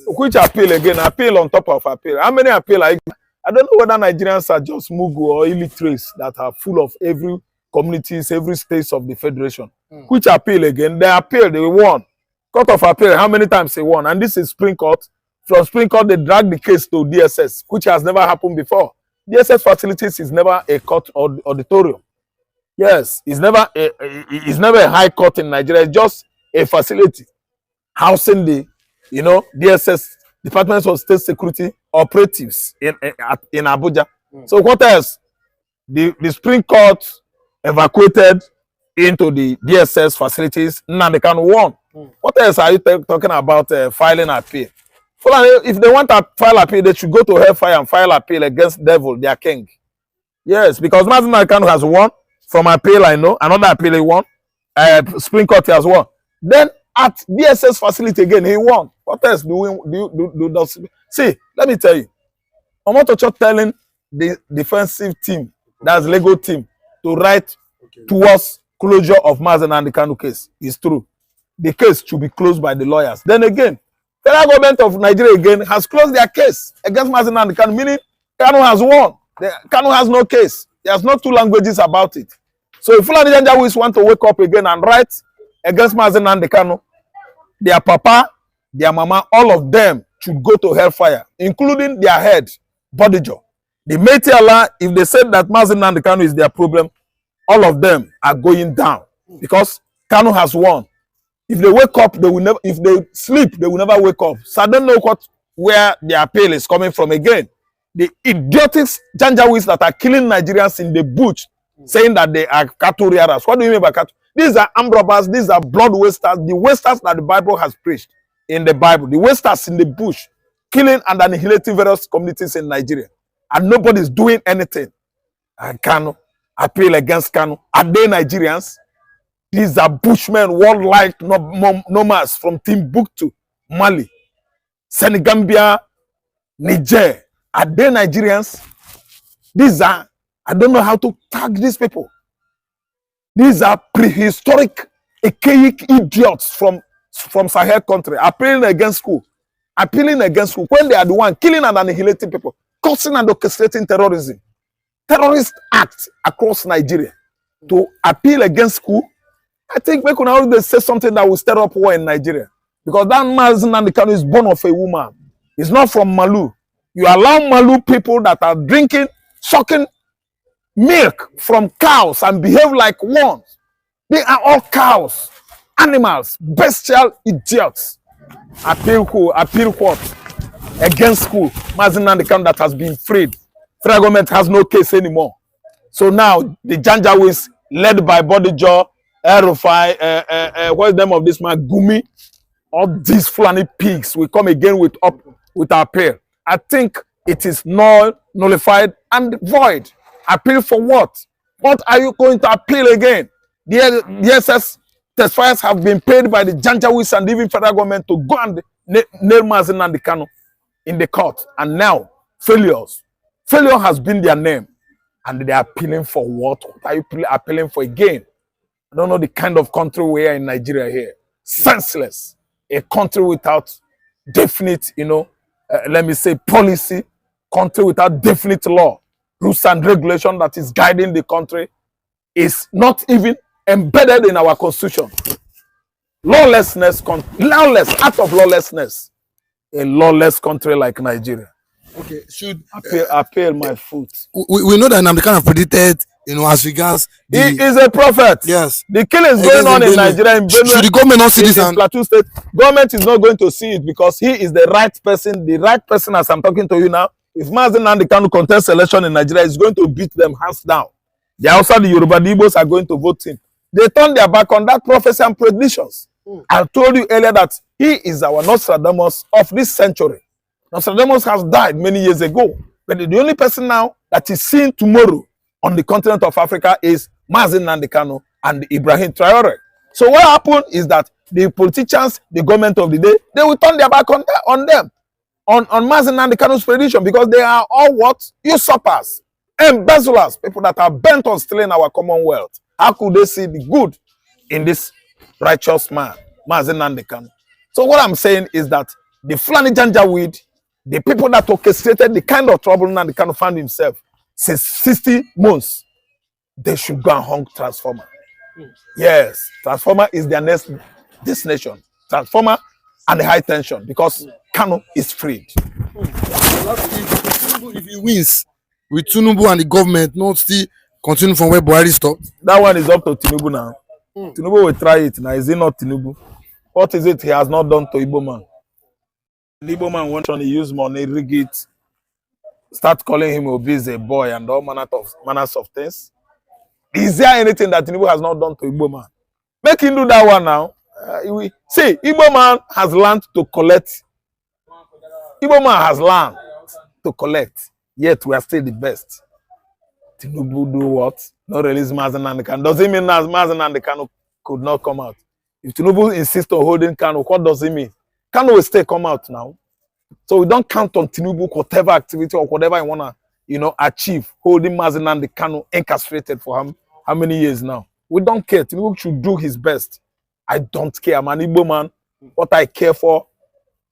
Which appeal again? Appeal on top of appeal. How many appeal are you? I don't know whether Nigerians are just mugu or illiterates that are full of every communities, every states of the federation. Which appeal again? They appeal, they won. Court of appeal, how many times they won? And this is Supreme Court. From Supreme Court, they drag the case to DSS, which has never happened before. DSS facilities is never a court or auditorium. Yes, it's never a high court in Nigeria. It's just a facility housing the, DSS, Department of State Security operatives in Abuja. So what else? The Supreme Court evacuated into the DSS facilities. Nnamdi Kanu won. What else are you talking about filing appeal? If they want to file appeal, they should go to hellfire and file appeal against devil, their king. Yes, because Nnamdi Kanu has won. From appeal, I know. Another appeal he won. Supreme Court has won. Then at DSS facility again, he won. What else do see, let me tell you. OMOTOSHO telling the defensive team, that's legal team, to write towards closure of Mazi and the Kanu case. It's true. The case should be closed by the lawyers. Then again, federal government of Nigeria again has closed their case against Mazi and the Kanu, meaning Kanu has won. Kanu has no case. There's no two languages about it. So if Fulanis want to wake up again and write against Mazi and the Kanu, their papa, their mama, all of them should go to hellfire, including their head, Bodijo. The Métis Allah, if they said that Mazi and the Kanu is their problem, all of them are going down because Kanu has won. If they wake up, they will never. If they sleep, they will never wake up. So I don't know where the appeal is coming from again. The idiotic Janjaweeds that are killing Nigerians in the bush, saying that they are cattle rearers. What do you mean by cattle? These are armed robbers. These are blood wasters. The wasters that the Bible has preached in the Bible. The wasters in the bush, killing and annihilating various communities in Nigeria. And nobody's doing anything. And Kanu, appeal against Kanu. Are they Nigerians? These are bushmen, warlike nomads from Timbuktu, Mali, Senegambia, Niger. Are they Nigerians? These are, I don't know how to tag these people. These are prehistoric, archaic idiots from Sahel country, appealing against who? Appealing against who? When they are the one killing and annihilating people, causing and orchestrating terrorism. Terrorist acts across Nigeria. To appeal against who? I think we can always say something that will stir up war in Nigeria. Because that Mazi Nnamdi Kanu is born of a woman. He's not from Malu. You allow Malu people that are drinking, sucking milk from cows and behave like ones. They are all cows, animals, bestial idiots. Appeal who? Appeal what? Against who? Mazi Nnamdi Kanu that has been freed. Federal government has no case anymore. So now the Janjaweeds, led by Bodijo, Erufai, what's the name of this man? Gumi. All these Fulani pigs will come again with appeal. I think it is nullified and void. Appeal for what? What are you going to appeal again? The DSS testifiers have been paid by the Janjaweeds and even federal government to go and nail Mazi Nnamdi Kanu in the court. And now, failures. Failure has been their name. And they are appealing for what? What are you appealing for again? I don't know the kind of country we are in Nigeria here. Senseless. A country without definite, let me say, policy. Country without definite law. Rules and regulation that is guiding the country is not even embedded in our constitution. Lawlessness, lawless, out of lawlessness. A lawless country like Nigeria. Okay, should appeal my foot. We know that Nnamdi Kanu predicted, as regards he is a prophet. Yes. The killings going on in Nigeria, in Benue, should the government not see this? In Plateau State, government is not going to see it because he is the right person. The right person, as I'm talking to you now. If Mazi Nnamdi Kanu contests election in Nigeria, is going to beat them hands down. The Hausa, the Yoruba, the Igbos are going to vote him. They turned their back on that prophecy and predictions. I told you earlier that he is our Nostradamus of this century. Nostradamus has died many years ago. But the only person now that is seen tomorrow on the continent of Africa is Mazi Nnamdi Kanu and Ibrahim Traore. So what happened is that the politicians, the government of the day, they will turn their back on them. On Mazi Nnamdi Kanu's prediction, because they are all what? Usurpers, embezzlers, people that are bent on stealing our commonwealth. How could they see the good in this righteous man, Mazi Nnamdi Kanu? So what I'm saying is that the Fulani Janjaweed, the people that orchestrated the kind of trouble Nnamdi Kanu found himself since 60 months, they should go and hung Transformer. Yes, Transformer is their next destination. Transformer and the high tension, because Kanu is freed. If he wins with Tinubu and the government, not still continue from where Buhari stopped. That one is up to Tinubu now. Tinubu will try it now. Is it not Tinubu? What is it he has not done to Igbo man? The Igbo man went on to use money, rig it, start calling him obese a boy and all manners of things. Is there anything that Tinubu has not done to Igbo man? Make him do that one now. See, Igbo man has learned to collect. Igbo man has learned to collect. Yet we are still the best. Tinubu do what? Not release Mazi Nnamdi Kanu. Does it mean that Mazi Nnamdi Kanu could not come out? If Tinubu insists on holding Kanu, what does it mean? Kanu will still come out now. So we don't count on Tinubu, whatever activity or whatever you wanna, achieve, holding Mazi Nnamdi Kanu incarcerated for how many years now? We don't care. Tinubu should do his best. I don't care. I'm an Igbo man. What I care for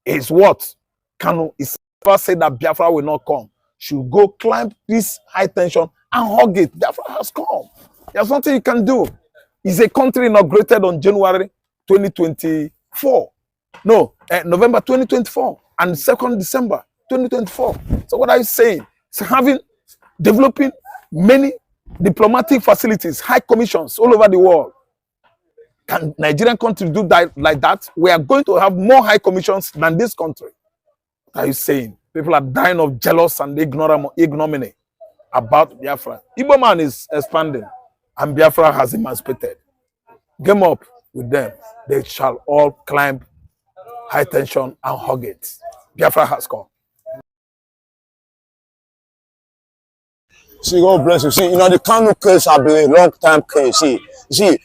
is what Kanu is never said that Biafra will not come. Should go climb this high tension and hug it. Biafra has come. There's nothing you can do. It's a country inaugurated on January 2024. No, November 2024 and 2nd December 2024. So what are you saying? It's developing many diplomatic facilities, high commissions all over the world. Can Nigerian country do that like that? We are going to have more high commissions than this country. What are you saying? People are dying of jealous and ignominy about Biafra. Igbo man is expanding and Biafra has emancipated. Game up with them. They shall all climb high tension and hug it. Biafra has come. See, God bless you. See, the Kanu case has been a long time case. See,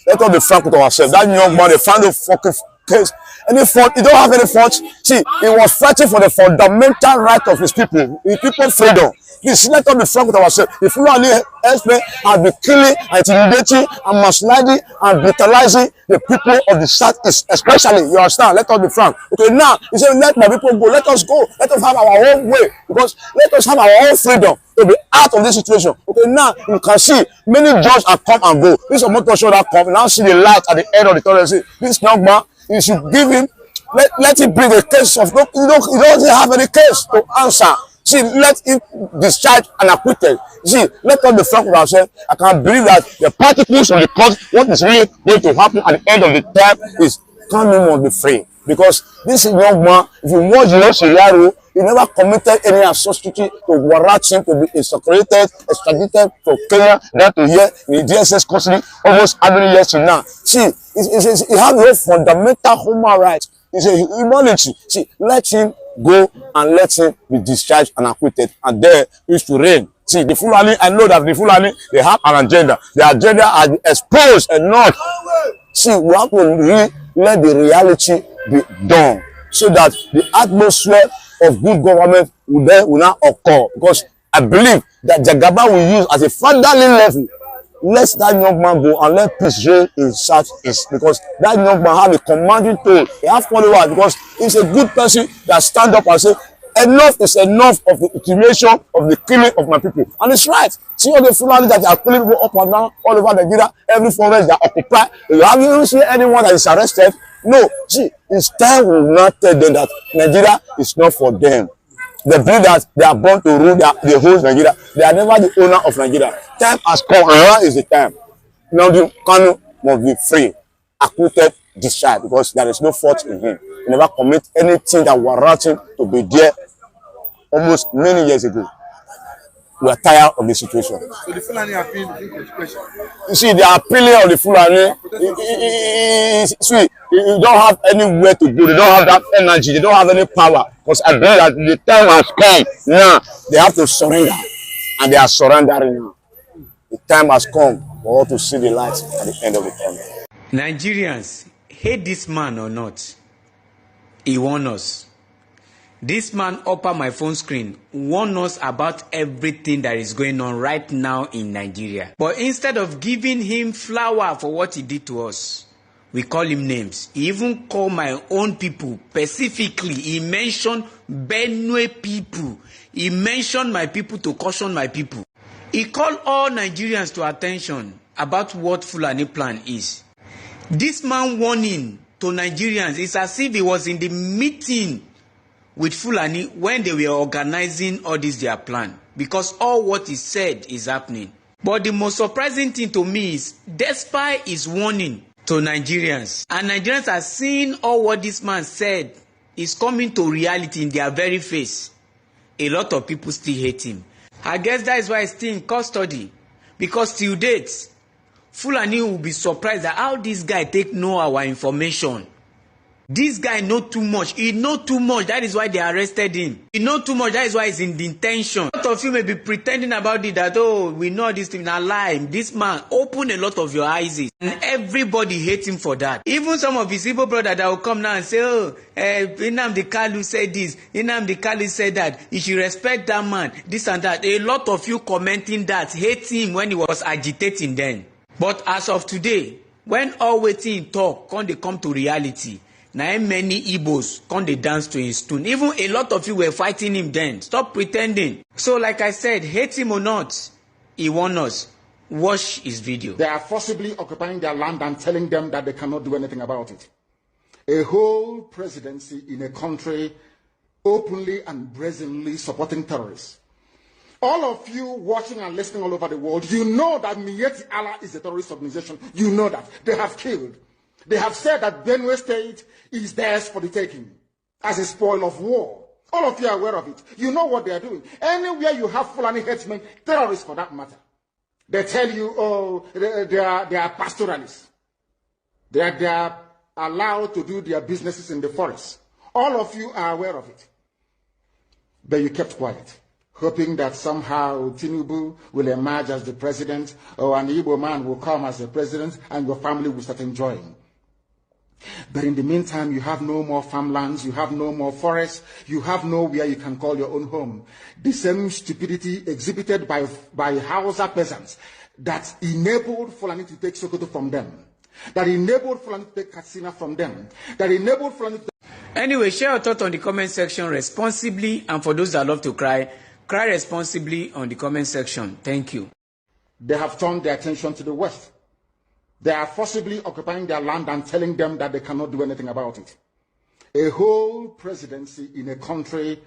let us be frank with ourselves. That young man, they found a fucking case. Any fault, he don't have any fault. See, he was fighting for the fundamental right of his people, freedom. Please, let us be frank with ourselves. The Fulani herdsmen have been killing, intimidating, and marginalizing and brutalizing the people of the Southeast, especially. You understand? Let us be frank. Okay, now, he said, let my people go. Let us go. Let us have our own way. Because let us have our own freedom to be out of this situation. Okay, now, you can see many judges have come and go. This OMOTOSHO that come, now see the light at the end of the tunnel. See, this young man, you should give him, let him bring a case of, he doesn't have any case to answer. See, let him discharge and acquitted. See, let us be frank with ourselves. I can believe that the particles of the court, what is really going to happen at the end of the time is Kanu must be free. Because this young man, if you watch the scenario, he never committed any atrocity to warrant him to be extradited to Kenya, then to here in the DSS custody almost how many years to now. See, he has no fundamental human rights. It's a humanity. See, let him go and let him be discharged and acquitted, and there is to reign. See, the Fulani, I know that the Fulani, they have an agenda. The agenda has been exposed and not. See, we have to really let the reality be done so that the atmosphere of good government will not occur. Because I believe that Jagaba will use as a fatherly level. Let that young man go and let peace reign in Southeast, because that young man have a commanding tone. He have followers because he's a good person that stand up and say, enough is enough of the intimidation of the killing of my people. And it's right. See all the Fulani that are killing people up and down all over Nigeria, every forest they occupy. You haven't seen anyone that is arrested. No, see, it's time we will not tell them that Nigeria is not for them. They believe that they are born to rule the whole Nigeria. They are never the owner of Nigeria. Time has come, and now is the time. Nnamdi Kanu must be free, acquitted, discharged, because there is no fault in him. He never commit anything that warrants him to be there almost many years ago. We are tired of the situation. So the Fulani appeal is question. You see, the appealing of the Fulani, see, you don't have anywhere to go. They don't have that energy. They don't have any power. Because I believe that the time has come now. They have to surrender. And they are surrendering now. The time has come for us to see the light at the end of the tunnel. Nigerians, hate this man or not, he warned us. This man upper my phone screen warned us about everything that is going on right now in Nigeria. But instead of giving him flower for what he did to us, We call him names. He even called my own people specifically. He mentioned Benue people. He mentioned my people to caution my people. He called all Nigerians to attention about what Fulani plan is. This man warning to Nigerians is as if he was in the meeting with Fulani when they were organizing all this their plan, because all what he said is happening. But the most surprising thing to me is, despite his warning to Nigerians, and Nigerians are seeing all what this man said is coming to reality in their very face, a lot of people still hate him. I guess that is why he's still in custody, because till date, Fulani will be surprised at how this guy take know our information. This guy know too much. He know too much. That is why they arrested him. He know too much. That is why he's in detention. A lot of you may be pretending about it that, oh, we know this thing. Now lie. This man open a lot of your eyes. And everybody hates him for that. Even some of his evil brothers that will come now and say, oh, Nnamdi Kanu said this. Nnamdi Kanu said that. You should respect that man. This and that. A lot of you commenting that hate him when he was agitating then. But as of today, when all waiting talk, they come to reality. Now many Igbos come they dance to his tune. Even a lot of you were fighting him then. Stop pretending. So like I said, hate him or not, he warned us. Watch his video. They are forcibly occupying their land and telling them that they cannot do anything about it. A whole presidency in a country openly and brazenly supporting terrorists. All of you watching and listening all over the world, you know that Miyetti Allah is a terrorist organization. You know that. They have killed. They have said that Benue State is theirs for the taking as a spoil of war. All of you are aware of it. You know what they are doing. Anywhere you have Fulani headsmen, terrorists for that matter, they tell you, oh, they are pastoralists. They are allowed to do their businesses in the forest. All of you are aware of it. But you kept quiet, hoping that somehow Tinubu will emerge as the president, or an Igbo man will come as the president, and your family will start enjoying. But in the meantime, you have no more farmlands, you have no more forests, you have nowhere you can call your own home. The same stupidity exhibited by Hausa peasants that enabled Fulani to take Sokoto from them, that enabled Fulani to take Katsina from them, that enabled Fulani to... Anyway, share your thoughts on the comment section responsibly, and for those that love to cry, cry responsibly on the comment section. Thank you. They have turned their attention to the West. They are forcibly occupying their land and telling them that they cannot do anything about it. A whole presidency in a country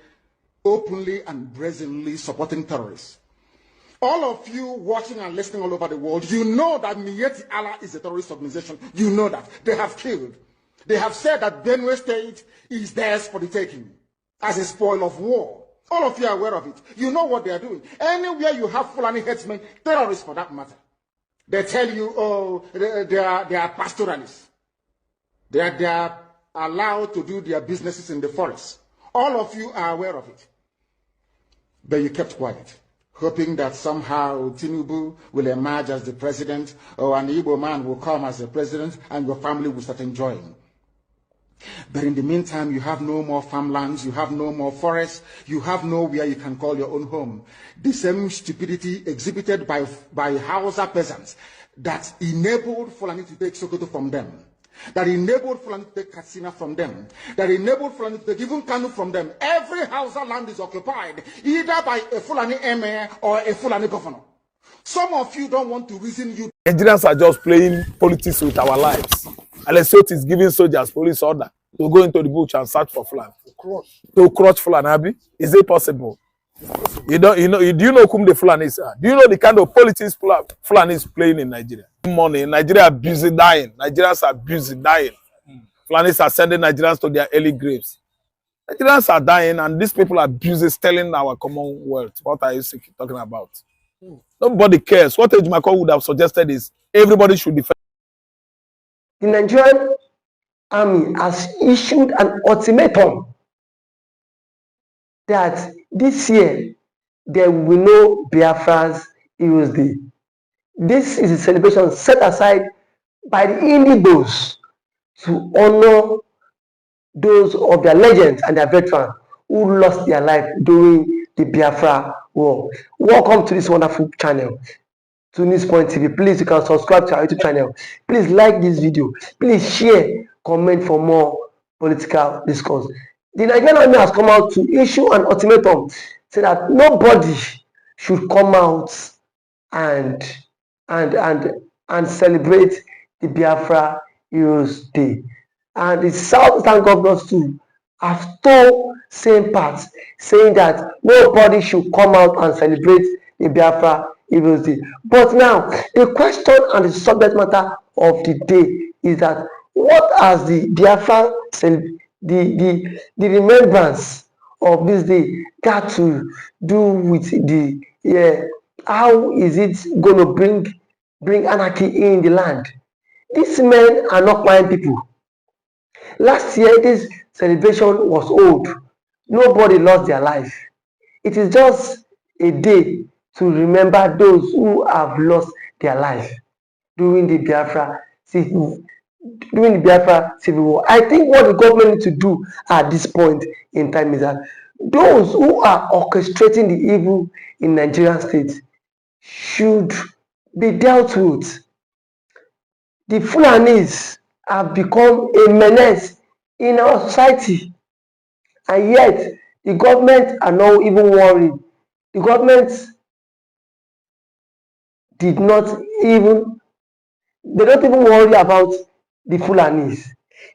openly and brazenly supporting terrorists. All of you watching and listening all over the world, you know that Miyetti Allah is a terrorist organization. You know that. They have killed. They have said that Benue State is theirs for the taking as a spoil of war. All of you are aware of it. You know what they are doing. Anywhere you have Fulani headsmen, terrorists for that matter, they tell you, oh, they are pastoralists. They are allowed to do their businesses in the forest. All of you are aware of it. But you kept quiet, hoping that somehow Tinubu will emerge as the president, or an Igbo man will come as the president, and your family will start enjoying. But in the meantime, you have no more farmlands, you have no more forests, you have nowhere you can call your own home. The same stupidity exhibited by Hausa peasants that enabled Fulani to take Sokoto from them, that enabled Fulani to take Katsina from them, that enabled Fulani to take even Kanu from them. Every Hausa land is occupied either by a Fulani emir or a Fulani governor. Some of you don't want to reason you. Nigerians are just playing politics with our lives. And Lesotho is giving soldiers police order to go into the bush and search for Fulani. To crush Fulani. Is it possible? Do you know whom the Fulanis are? Do you know the kind of politics Fulani is playing in Nigeria? Money, Nigeria are busy dying. Nigerians are busy dying. Fulanis are sending Nigerians to their early graves. Nigerians are dying, and these people are busy stealing our commonwealth. What are you talking about? Nobody cares. What Ejimako would have suggested is everybody should defend. The Nigerian army has issued an ultimatum that this year there will be no Biafra's Heroes Day. This is a celebration set aside by the Igbos to honor those of their legends and their veterans who lost their life during the Biafra war. Welcome to this wonderful channel. to News Point TV. Please, you can subscribe to our YouTube channel. Please like this video. Please share, comment for more political discourse. The Nigerian army has come out to issue an ultimatum, say that nobody should come out and celebrate the Biafra Heroes Day. And the Southern governors too have told same part, saying that nobody should come out and celebrate the Biafra Heroes Day. But now, the question and the subject matter of the day is that what has the Biafra, the remembrance of this day got to do with the how is it going to bring anarchy in the land? These men are not quiet people. Last year, this celebration was old. Nobody lost their life. It is just a day to remember those who have lost their life during the Biafra Civil War. I think what the government needs to do at this point in time is that those who are orchestrating the evil in Nigerian state should be dealt with. The Fulanis have become a menace in our society, and yet the government are not even worried. The government they don't even worry about the Fulanis,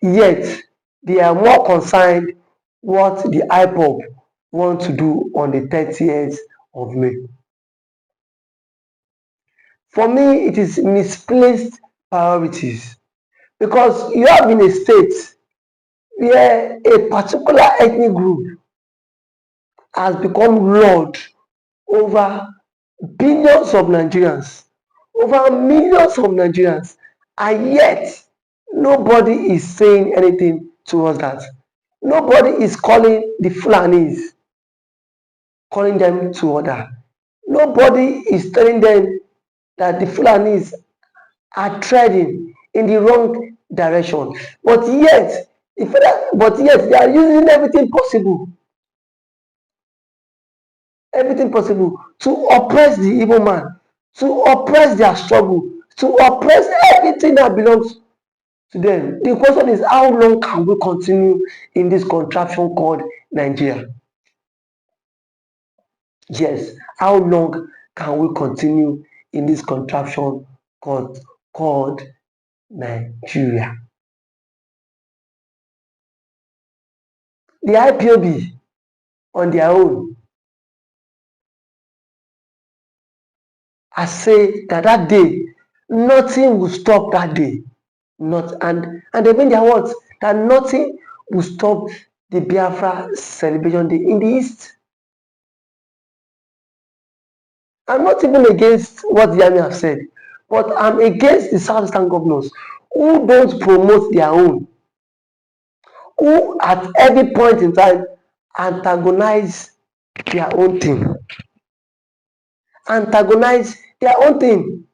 yet they are more concerned what the IPOB want to do on the 30th of May. For me, it is misplaced priorities, because you have in a state where a particular ethnic group has become lord over billions of Nigerians, over millions of Nigerians, and yet nobody is saying anything towards that. Nobody is calling the Fulanis, calling them to order. Nobody is telling them that the Fulanis are treading in the wrong direction. But yet they are using everything possible to oppress the evil man, to oppress their struggle, to oppress everything that belongs to them. The question is, how long can we continue in this contraption called Nigeria? Yes, how long can we continue in this contraption called Nigeria? The IPOB on their own has said that day nothing will stop that day. And they mean their words that nothing will stop the Biafra celebration day in the East. I'm not even against what the army have said, but I'm against the Southeastern governors who don't promote their own, who at every point in time antagonize their own thing. Antagonize their own thing.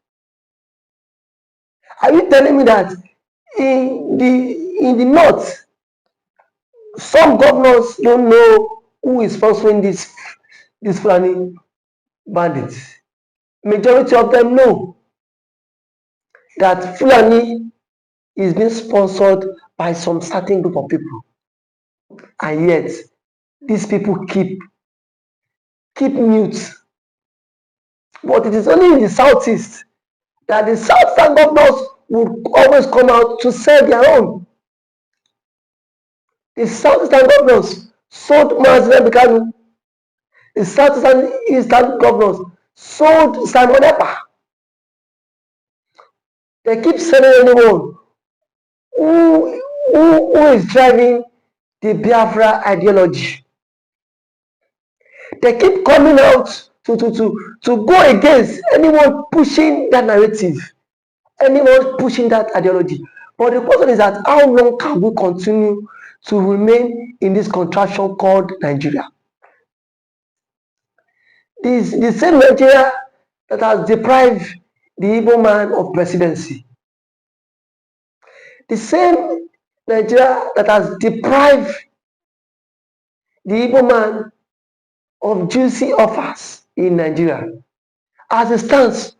Are you telling me that in the north, some governors don't know who is sponsoring this Fulani bandits? Majority of them know that Fulani is being sponsored by some certain group of people, and yet these people keep mute. But it is only in the southeast that the southern governors would always come out to sell their own. The southeastern governors sold Mazi Kanu. The southeastern eastern governors sold Simon Ekpa. They keep selling anyone who is driving the Biafra ideology. They keep coming out to go against anyone pushing that narrative, anyone pushing that ideology. But the question is that how long can we continue to remain in this contraption called Nigeria? This the same Nigeria that has deprived the evil man of presidency. The same Nigeria that has deprived the evil man of juicy offers in Nigeria. As it stands,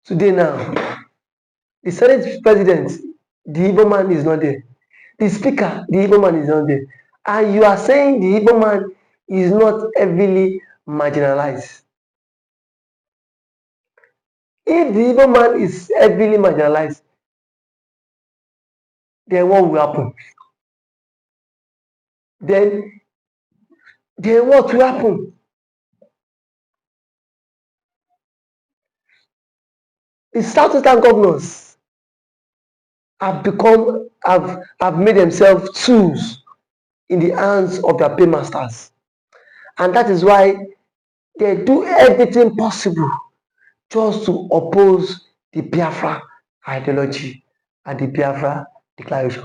Today now, the Senate President, the Igbo man is not there. The Speaker, the Igbo man is not there. And you are saying the Igbo man is not heavily marginalized. If the Igbo man is heavily marginalized, then what will happen? Then what will happen? The Southeastern governors have made themselves tools in the hands of their paymasters. And that is why they do everything possible just to oppose the Biafra ideology and the Biafra declaration.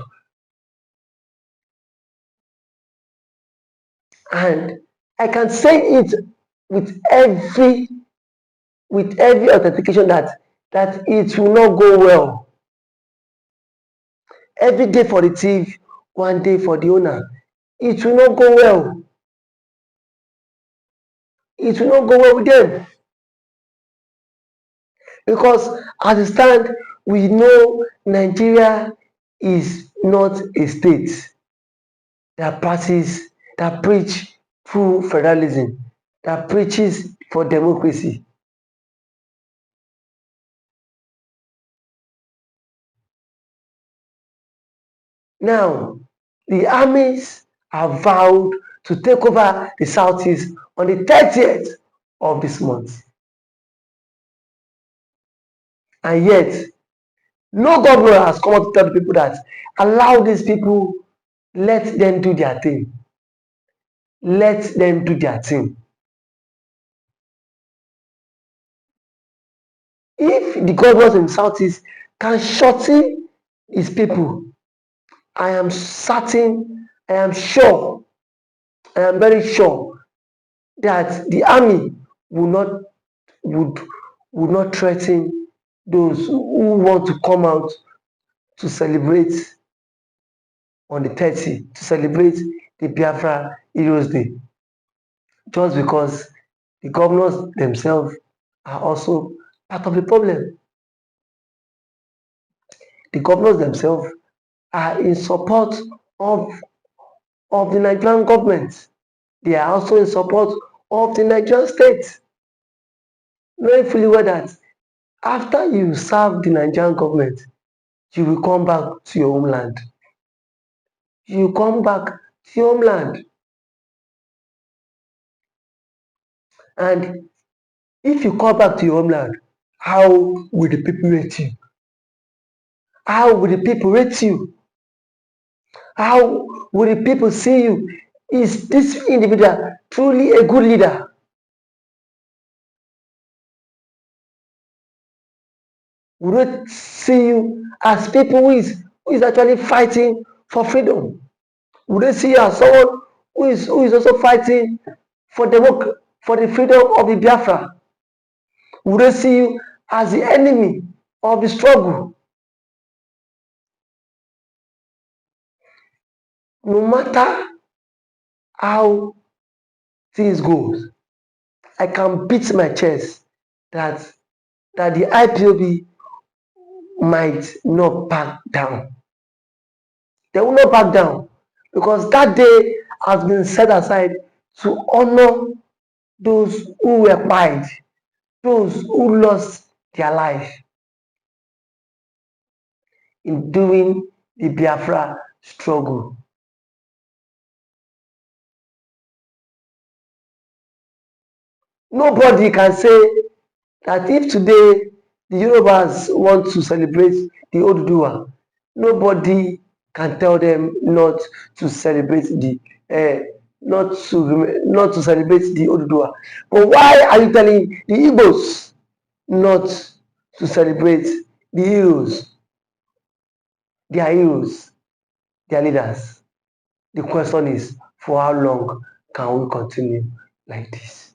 And I can say it with every authentication that it will not go well. Every day for the thief, one day for the owner. It will not go well. It will not go well with them. Because as it stands, we know Nigeria is not a state that preach through federalism, that preaches for democracy. Now, the armies have vowed to take over the Southeast on the 30th of this month. And yet, no governor has come up to tell the people that allow these people, let them do their thing. Let them do their thing. If the governors in the Southeast can shorten his people, I am certain, I am sure, I am very sure that the army would not threaten those who want to come out to celebrate on the 30th, to celebrate the Biafra Heroes Day, just because the governors themselves are also part of the problem. The governors themselves are in support of the Nigerian government. They are also in support of the Nigerian state, knowing fully well that after you serve the Nigerian government, you will come back to your homeland. You will come back to your homeland. And if you come back to your homeland, how will the people rate you? How will the people rate you? How will the people see you? Is this individual truly a good leader? Will they see you as people who is actually fighting for freedom? Will they see you as someone who is also fighting for the freedom of the Biafra? Will they see you as the enemy of the struggle? No matter how things goes, I can beat my chest that the IPOB might not back down. They will not back down because that day has been set aside to honor those who were pied, those who lost their life in doing the Biafra struggle. Nobody can say that if today the Yorubas want to celebrate the Oduduwa, nobody can tell them not to celebrate the not to celebrate the Oduduwa. But why are you telling the Igbos not to celebrate the heroes, their heroes, their leaders? The question is, for how long can we continue like this?